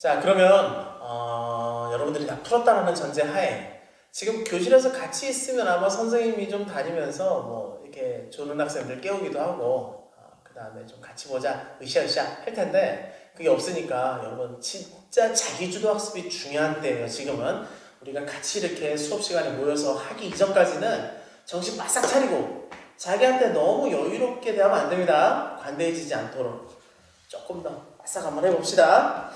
자, 그러면 여러분들이 다 풀었다는 전제 하에 지금 교실에서 같이 있으면 아마 선생님이 좀 다니면서 뭐 이렇게 조는 학생들 깨우기도 하고 그 다음에 좀 같이 보자 으쌰으쌰 할 텐데 그게 없으니까 여러분 진짜 자기주도 학습이 중요한 때예요. 지금은 우리가 같이 이렇게 수업 시간에 모여서 하기 이전까지는 정신 바싹 차리고 자기한테 너무 여유롭게 대하면 안 됩니다. 관대해지지 않도록 조금 더 바싹 한번 해봅시다.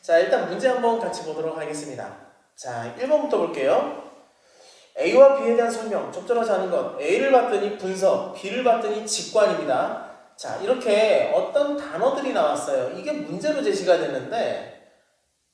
자, 일단 문제 한번 같이 보도록 하겠습니다. 자, 1번부터 볼게요. A와 B에 대한 설명, 적절하지 않은 것. A를 봤더니 분석, B를 봤더니 직관입니다. 자, 이렇게 어떤 단어들이 나왔어요. 이게 문제로 제시가 됐는데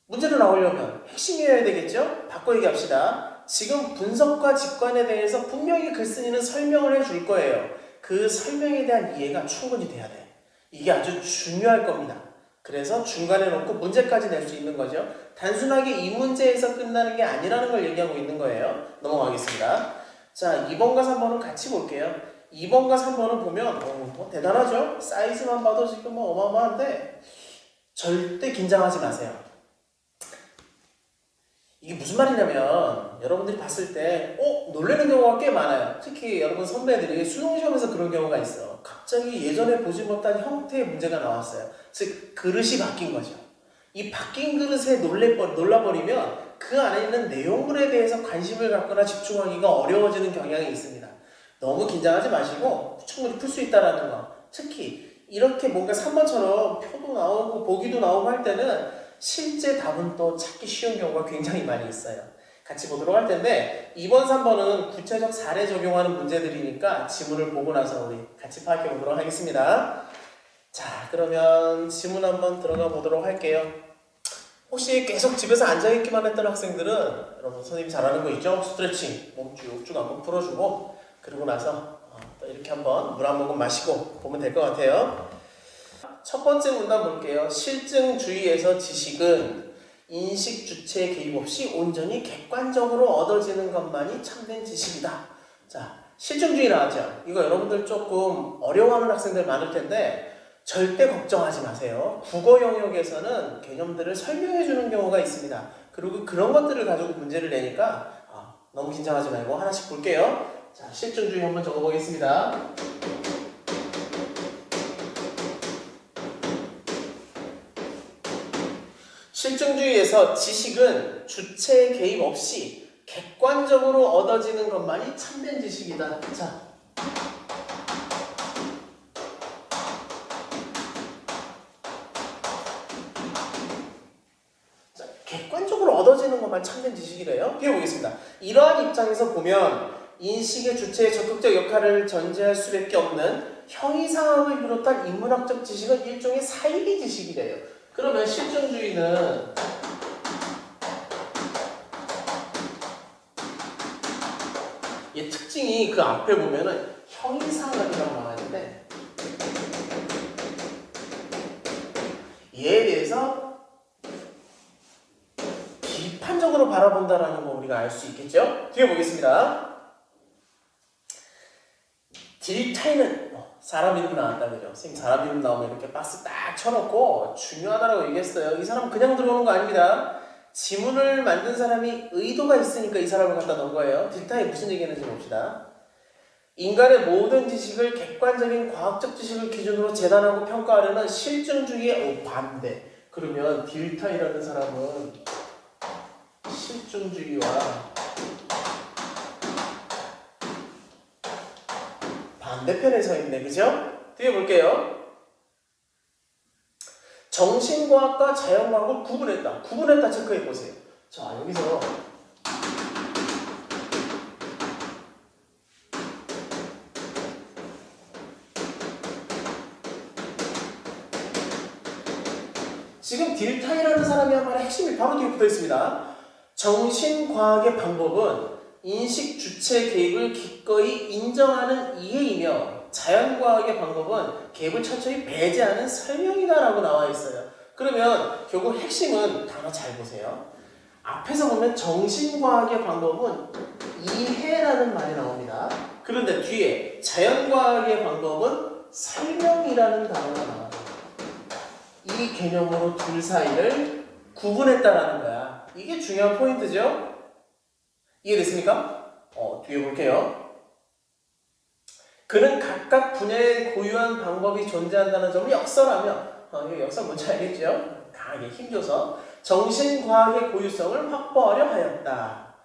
문제로 나오려면 핵심이어야 되겠죠? 바꿔 얘기합시다. 지금 분석과 직관에 대해서 분명히 글쓴이는 설명을 해줄 거예요. 그 설명에 대한 이해가 충분히 돼야 돼. 이게 아주 중요할 겁니다. 그래서 중간에 놓고 문제까지 낼 수 있는 거죠. 단순하게 이 문제에서 끝나는 게 아니라는 걸 얘기하고 있는 거예요. 넘어가겠습니다. 자, 2번과 3번은 같이 볼게요. 2번과 3번은 보면 뭐 대단하죠? 사이즈만 봐도 지금 뭐 어마어마한데 절대 긴장하지 마세요. 이게 무슨 말이냐면 여러분들이 봤을 때 놀라는 경우가 꽤 많아요. 특히 여러분 선배들이 수능시험에서 그런 경우가 있어. 갑자기 예전에 보지 못한 형태의 문제가 나왔어요. 즉 그릇이 바뀐 거죠. 이 바뀐 그릇에 놀라버리면 그 안에 있는 내용물에 대해서 관심을 갖거나 집중하기가 어려워지는 경향이 있습니다. 너무 긴장하지 마시고 충분히 풀 수 있다는 거. 특히 이렇게 뭔가 3번처럼 표도 나오고 보기도 나오고 할 때는 실제 답은 또 찾기 쉬운 경우가 굉장히 많이 있어요. 같이 보도록 할 텐데 2번, 3번은 구체적 사례 적용하는 문제들이니까 지문을 보고 나서 우리 같이 파악해 보도록 하겠습니다. 자, 그러면 지문 한번 들어가 보도록 할게요. 혹시 계속 집에서 앉아있기만 했던 학생들은 여러분 선생님 잘하는 거 있죠? 스트레칭, 몸 쭉쭉 한번 풀어주고 그러고 나서 또 이렇게 한번 물 한 모금 마시고 보면 될 것 같아요. 첫 번째 문단 볼게요. 실증주의에서 지식은 인식 주체 개입 없이 온전히 객관적으로 얻어지는 것만이 참된 지식이다. 자, 실증주의 나왔죠? 이거 여러분들 조금 어려워하는 학생들 많을 텐데 절대 걱정하지 마세요. 국어 영역에서는 개념들을 설명해 주는 경우가 있습니다. 그리고 그런 것들을 가지고 문제를 내니까 너무 긴장하지 말고 하나씩 볼게요. 자, 실증주의 한번 적어보겠습니다. 실증주의에서 지식은 주체 개입 없이 객관적으로 얻어지는 것만이 참된 지식이다. 자, 객관적으로 얻어지는 것만 참된 지식이래요. 비워보겠습니다. 이러한 입장에서 보면 인식의 주체의 적극적 역할을 전제할 수밖에 없는 형이상학을 비롯한 인문학적 지식은 일종의 사이비 지식이래요. 그러면 실증주의는 이 특징이 그 앞에 보면은 형이상학이라고 나와 있는데 얘에 대해서 비판적으로 바라본다라는 거 우리가 알 수 있겠죠? 뒤에 보겠습니다. 딜타이는 사람 이름 나왔다 그죠? 선생님 사람 이름 나오면 이렇게 박스 딱 쳐놓고 중요하다라고 얘기했어요. 이 사람 그냥 들어오는 거 아닙니다. 지문을 만든 사람이 의도가 있으니까 이 사람을 갖다 넣은 거예요. 딜타이 무슨 얘기했는지 봅시다. 인간의 모든 지식을 객관적인 과학적 지식을 기준으로 재단하고 평가하려는 실증주의의 반대. 그러면 딜타이라는 사람은 실증주의와 반대편에 서 있네, 그죠? 뒤에 볼게요. 정신과학과 자연과학을 구분했다. 구분했다 체크해 보세요. 자, 여기서 지금 딜타이라는 사람이 한 말의 핵심이 바로 뒤에 붙어 있습니다. 정신과학의 방법은 인식 주체 개입을 기꺼이 인정하는 이해이며 자연과학의 방법은 개입을 철저히 배제하는 설명이다라고 나와 있어요. 그러면 결국 핵심은 단어 잘 보세요. 앞에서 보면 정신과학의 방법은 이해라는 말이 나옵니다. 그런데 뒤에 자연과학의 방법은 설명이라는 단어가 나와요. 이 개념으로 둘 사이를 구분했다라는 거야. 이게 중요한 포인트죠? 이해됐습니까? 뒤에 볼게요. 그는 각각 분야에 고유한 방법이 존재한다는 점을 역설하며, 이거 역설 뭔지 알겠죠? 강하게 힘줘서 정신과학의 고유성을 확보하려 하였다.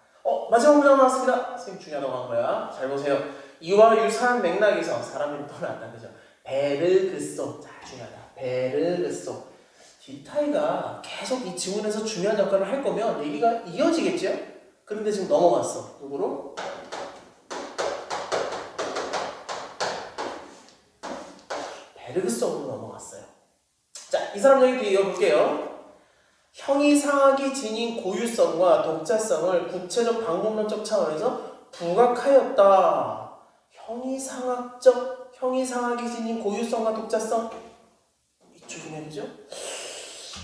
마지막 문장 나왔습니다. 선생님 중요하다고 한 거야. 잘 보세요. 이와 유사한 맥락에서 사람이 또 나왔다. 그죠? 베르그송. 자, 중요하다. 베르그송. 뒷타이가 계속 이 지문에서 중요한 역할을 할 거면 얘기가 이어지겠죠? 그런데 지금 넘어갔어. 누구로? 베르그송으로 넘어갔어요. 자, 이 사람 얘기 뒤에 이어볼게요. 형이상학이 지닌 고유성과 독자성을 구체적 방법론적 차원에서 부각하였다. 형이상학이 지닌 고유성과 독자성? 이쪽이네, 그죠?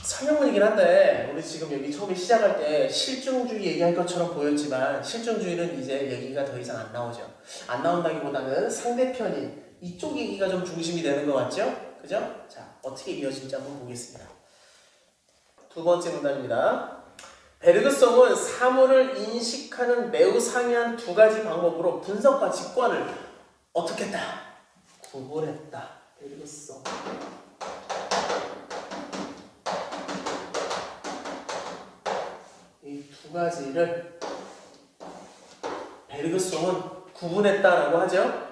설명문이긴 한데 우리 지금 여기 처음에 시작할 때 실증주의 얘기할 것처럼 보였지만 실증주의는 이제 얘기가 더 이상 안 나오죠. 안 나온다기보다는 상대편인 이쪽 얘기가 좀 중심이 되는 것 같죠? 그죠? 자, 어떻게 이어질지 한번 보겠습니다. 두 번째 문단입니다. 베르그송은 사물을 인식하는 매우 상이한 두 가지 방법으로 분석과 직관을 어떻게 했다? 구분했다. 베르그송. 이 두 가지를 베르그송은 구분했다라고 하죠.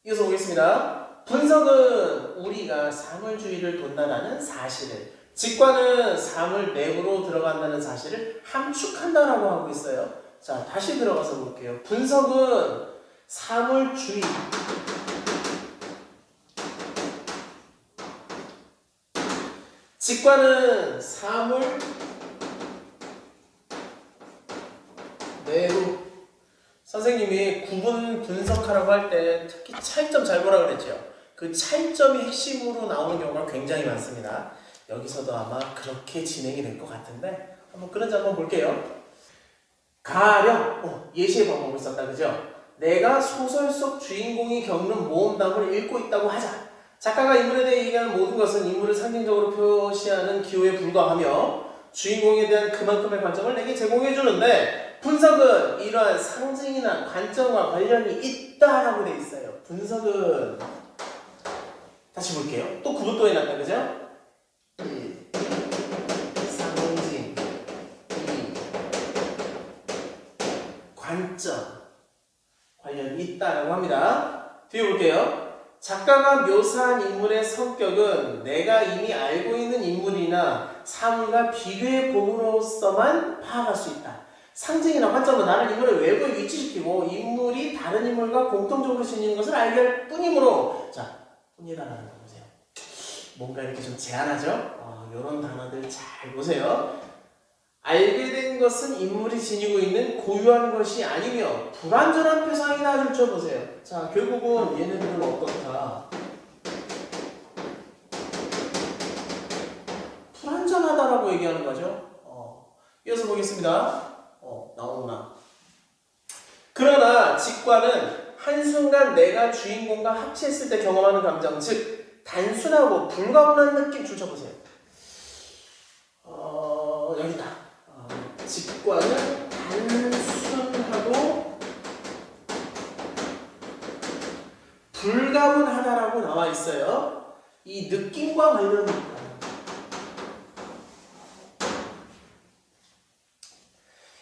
이어서 보겠습니다. 분석은 우리가 사물주의를 돈다라는 사실을, 직관은 사물 내부로 들어간다는 사실을 함축한다라고 하고 있어요. 자, 다시 들어가서 볼게요. 분석은 사물주의, 직관은 사물 내부. 선생님이 구분 분석하라고 할 때 특히 차이점 잘 보라 그랬죠. 그 차이점이 핵심으로 나오는 경우가 굉장히 많습니다. 여기서도 아마 그렇게 진행이 될 것 같은데 한번 그런지 한번 볼게요. 가령 예시의 방법을 썼다, 그죠? 내가 소설 속 주인공이 겪는 모험담을 읽고 있다고 하자. 작가가 인물에 대해 얘기하는 모든 것은 인물을 상징적으로 표시하는 기호에 불과하며 주인공에 대한 그만큼의 관점을 내게 제공해 주는데, 분석은 이러한 상징이나 관점과 관련이 있다라고 돼 있어요. 분석은 다시 볼게요. 또 구분 또 해놨다, 그죠? 상징, 관점, 관련이 있다라고 합니다. 뒤에 볼게요. 작가가 묘사한 인물의 성격은 내가 이미 알고 있는 인물이나 사물과 비교해 봄으로써만 파악할 수 있다. 상징이나 관점은 나를 인물의 외부에 위치시키고 인물이 다른 인물과 공통적으로 지니는 것을 알게 할 뿐이므로, 자, 뿐이라는 거 보세요. 뭔가 이렇게 좀 제한하죠? 이런 단어들 잘 보세요. 알게 된 것은 인물이 지니고 있는 고유한 것이 아니며 불완전한 표상이다. 좀 보세요. 자, 결국은 얘네들은 어떻다? 불완전하다라고 얘기하는 거죠. 이어서 보겠습니다. 나오나. 그러나 직관은 한순간 내가 주인공과 합치했을 때 경험하는 감정, 즉 단순하고 불가분한 느낌. 줄쳐보세요. 여기다. 직관은 단순하고 불가분하다라고 나와 있어요. 이 느낌과 관련이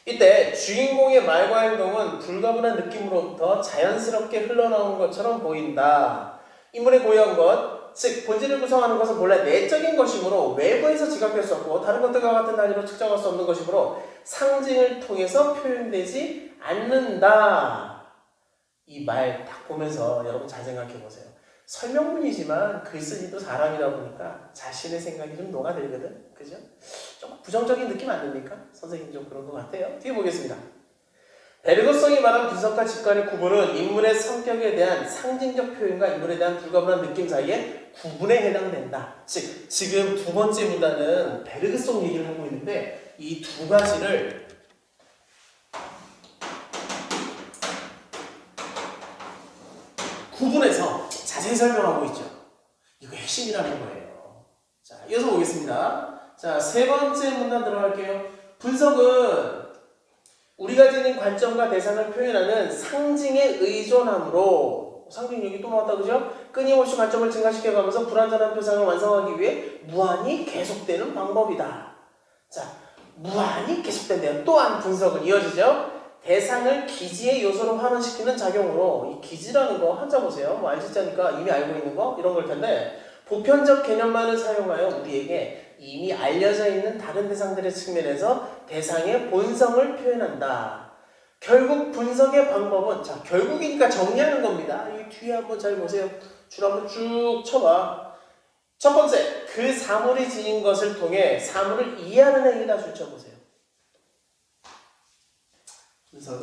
이때 주인공의 말과 행동은 불가분한 느낌으로부터 자연스럽게 흘러나온 것처럼 보인다. 인물의 고유한 것, 즉 본질을 구성하는 것은 본래 내적인 것이므로 외부에서 지각할 수 없고 다른 것들과 같은 단위로 측정할 수 없는 것이므로 상징을 통해서 표현되지 않는다. 이 말 딱 보면서 여러분 잘 생각해 보세요. 설명문이지만 글쓴이도 사람이다 보니까 자신의 생각이 좀 녹아들거든. 그죠? 좀 부정적인 느낌 안 듭니까? 선생님 좀 그런 것 같아요. 뒤에 보겠습니다. 베르그송이 말한 분석과 직관의 구분은 인물의 성격에 대한 상징적 표현과 인물에 대한 불가분한 느낌 사이의 구분에 해당된다. 즉, 지금 두 번째 문단은 베르그송 얘기를 하고 있는데 이 두 가지를 구분해서 자세히 설명하고 있죠. 이거 핵심이라는 거예요. 자, 이어서 보겠습니다. 자, 세 번째 문단 들어갈게요. 분석은 우리가 지닌 관점과 대상을 표현하는 상징에 의존함으로, 상징 여기 또 나왔다 그죠? 끊임없이 관점을 증가시켜가면서 불완전한 표상을 완성하기 위해 무한히 계속되는 방법이다. 자, 무한히 계속된대요. 또한 분석은 이어지죠. 대상을 기지의 요소로 환원시키는 작용으로, 이 기지라는 거 한자 보세요. 뭐 알지자니까 이미 알고 있는 거 이런 걸 텐데, 보편적 개념만을 사용하여 우리에게 이미 알려져 있는 다른 대상들의 측면에서 대상의 본성을 표현한다. 결국 분석의 방법은, 자, 결국이니까 정리하는 겁니다. 이 뒤에 한번 잘 보세요. 줄 한번 쭉 쳐봐. 첫 번째, 그 사물이 지닌 것을 통해 사물을 이해하는 행위다. 줄 쳐보세요. 분석은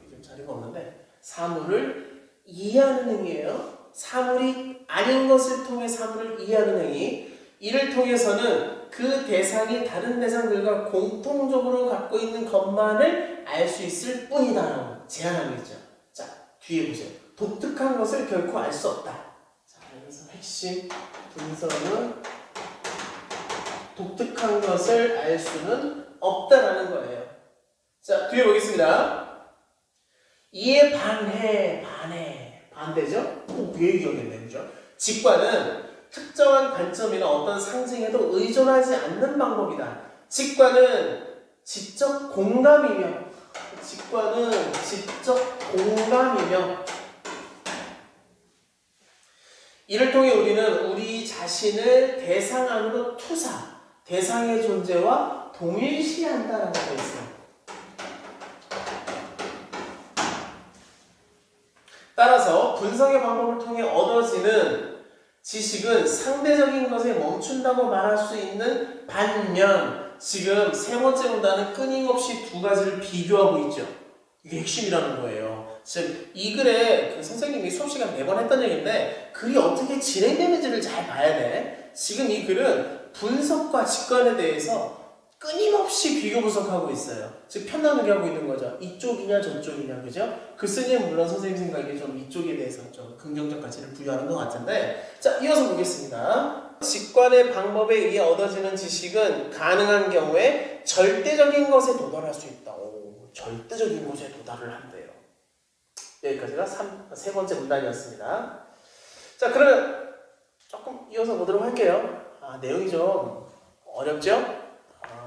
좀 자리가 없는데, 사물을 이해하는 행위예요. 사물이 아닌 것을 통해 사물을 이해하는 행위. 이를 통해서는 그 대상이 다른 대상들과 공통적으로 갖고 있는 것만을 알 수 있을 뿐이다라고 제안하고 있죠. 자, 뒤에 보세요. 독특한 것을 결코 알 수 없다. 자, 그래서 핵심 분석은 독특한 것을 알 수는 없다라는 거예요. 자, 뒤에 보겠습니다. 이에 반대죠? 왜 얘기하겠네, 그죠? 직관은 특정한 관점이나 어떤 상징에도 의존하지 않는 방법이다. 직관은 지적 공감이며, 이를 통해 우리는 우리 자신을 대상 안으로 대상의 존재와 동일시한다라고 되어 있어요. 따라서 분석의 방법을 통해 얻어지는 지식은 상대적인 것에 멈춘다고 말할 수 있는 반면, 지금 세 번째 문단은 끊임없이 두 가지를 비교하고 있죠. 이게 핵심이라는 거예요. 즉, 이 글에 그 선생님이 수업 시간 매번 했던 얘기인데, 글이 어떻게 진행되는지를 잘 봐야 돼. 지금 이 글은 분석과 직관에 대해서 끊임없이 비교 분석하고 있어요. 즉, 편나누게 하고 있는 거죠. 이쪽이냐 저쪽이냐, 그죠? 글쓰기는 물론 선생님 생각에 좀 이쪽에 대해서 좀 긍정적 가치를 부여하는 것 같은데, 자, 이어서 보겠습니다. 직관의 방법에 의해 얻어지는 지식은 가능한 경우에 절대적인 것에 도달할 수 있다. 오, 절대적인 것에 도달을 한대요. 여기까지가 세 번째 문단이었습니다. 자, 그러면 조금 이어서 보도록 할게요. 내용이 좀 어렵죠?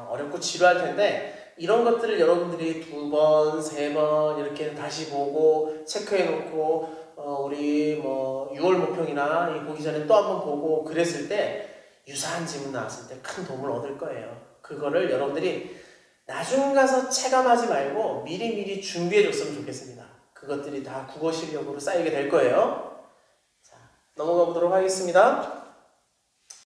어렵고 지루할 텐데, 이런 것들을 여러분들이 2번, 3번 이렇게 다시 보고 체크해 놓고, 우리 뭐 6월 모평이나 보기 전에 또 한번 보고 그랬을 때 유사한 질문 나왔을 때 큰 도움을 얻을 거예요. 그거를 여러분들이 나중 가서 체감하지 말고 미리미리 준비해 줬으면 좋겠습니다. 그것들이 다 국어 실력으로 쌓이게 될 거예요. 자, 넘어가 보도록 하겠습니다.